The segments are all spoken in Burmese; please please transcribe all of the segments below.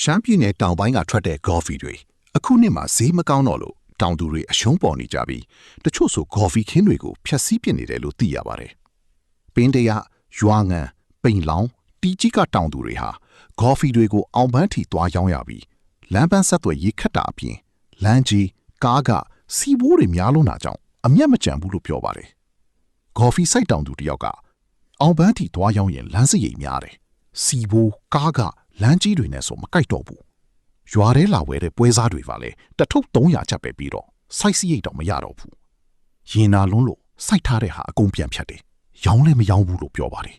ရှမ်းပြည်နယ်တောင်ပိုင်းကထွက်တဲ့ coffee တွေအခုနှစ်မှာဈေးမကောင်းတော့လို့တောင်သူတွေအရှုံးပေါ်နေကြပြီးတချို့ဆို coffee ခင်းတွေကိုဖျက်ဆီးပစ်နေတယ်လို့သိရပါတယ်။ပင်းတရရွာငံပိန်လောင်တီကြီးကတောင်သူတွေဟာ coffee တွေကိုအောင်ပန်းထီသွားရောင်းရပြီးလမ်းပန်းဆက်သွယ်ရေးခက်တာအပြင်လမ်းကြီးကားကစီးဘိုးတွေများလွန်းတာကြောင့်အမျက်မကြံဘူးလို့ပြောပါတယ်။ coffee စိုက်တောင်သူတယောက်ကအောင်ပန်းထီသွားရောင်းရင်လမ်းစရိတ်များတယ်။စီးဘိုးကားကလမ်းကြီးတွေနဲ့ဆိုမကိုက်တော့ဘူး။ရွာထဲလာဝဲတဲ့ပွဲစားတွေပါလေတထုပ်300ချက်ပဲပြီးတော့စိုက်စရိတ်တော့မရတော့ဘူး။ရင်နာလွန်းလို့စိုက်ထားတဲ့ဟာအကုန်ပြန်ဖြတ်တယ်။ရောင်းလည်းမရောင်းဘူးလို့ပြောပါတယ်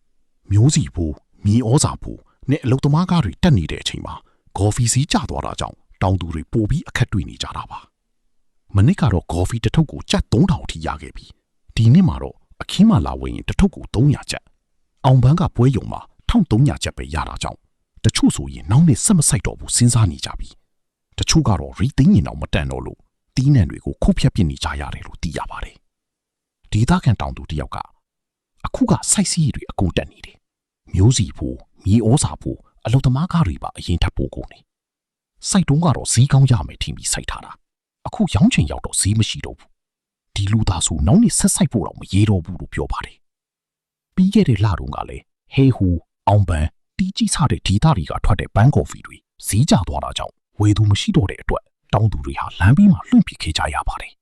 ။မျိုးစီဘိုးမြေဩဇာဘိုးနဲ့အလုသမားကားတွေတက်နေတဲ့အချိန်မှာကော်ဖီဈေးကျသွားတာကြောင့်တောင်သူတွေပိုပြီးအခက်တွေ့နေကြတာပါ။မနစ်ကတော့ကော်ဖီတစ်ထုပ်ကိုကျပ်3000အထိရခဲ့ပြီ။ဒီနှစ်မှာတော့အခင်းမလာဝင်ရင်တစ်ထုပ်ကို300ကျပ်။အောင်ပန်းကပွဲရုံမှာ1300ကျပ်ပဲရတာကြောင့်တချို့ဆိုရင်နောက်နှစ်ဆက်မဆိုင်တော့ဘူးစဉ်းစားနေကြပြီ။တချို့ကတော့ရီသိန်းရင်တော့မတန်တော့လို့တီးနှံတွေကိုခုတ်ဖြတ်ပစ်နေကြရတယ်လို့သိရပါတယ်။ဒေသခံတောင်သူတယောက်ကအခုကစိုက်စည်းတွေအကုန်တက်နေတယ်။မျိုးစီဖို့မြေဩဇာဖို့အလုသမားကားတွေပါအရင်ထပ်ပို့ကုန်နေ။စိုက်တုံးကတော့ဈေးကောင်းရမယ်ထင်ပြီးစိုက်ထားတာ။အခုရောင်းချင်ရောက်တော့ဈေးမရှိတော့ဘူး။ဒီလူသားဆိုနောက်နှစ်ဆက်စိုက်ဖို့တော့မရေတော့ဘူးလို့ပြောပါတယ်။ပြီးခဲ့တဲ့လတုန်းကလည်းဟေဟူအောင်ပန်းတီးကြီးစားတဲ့ဒေသတွေကထွက်တဲ့ဘန်းကော်ဖီတွေဈေးကျသွားတာကြောင့်ဝယ်သူမရှိတော့တဲ့အတွက်တောင်သူတွေဟာလမ်းဘေးမှာလွင့်ပစ်ခဲ့ကြရပါတယ်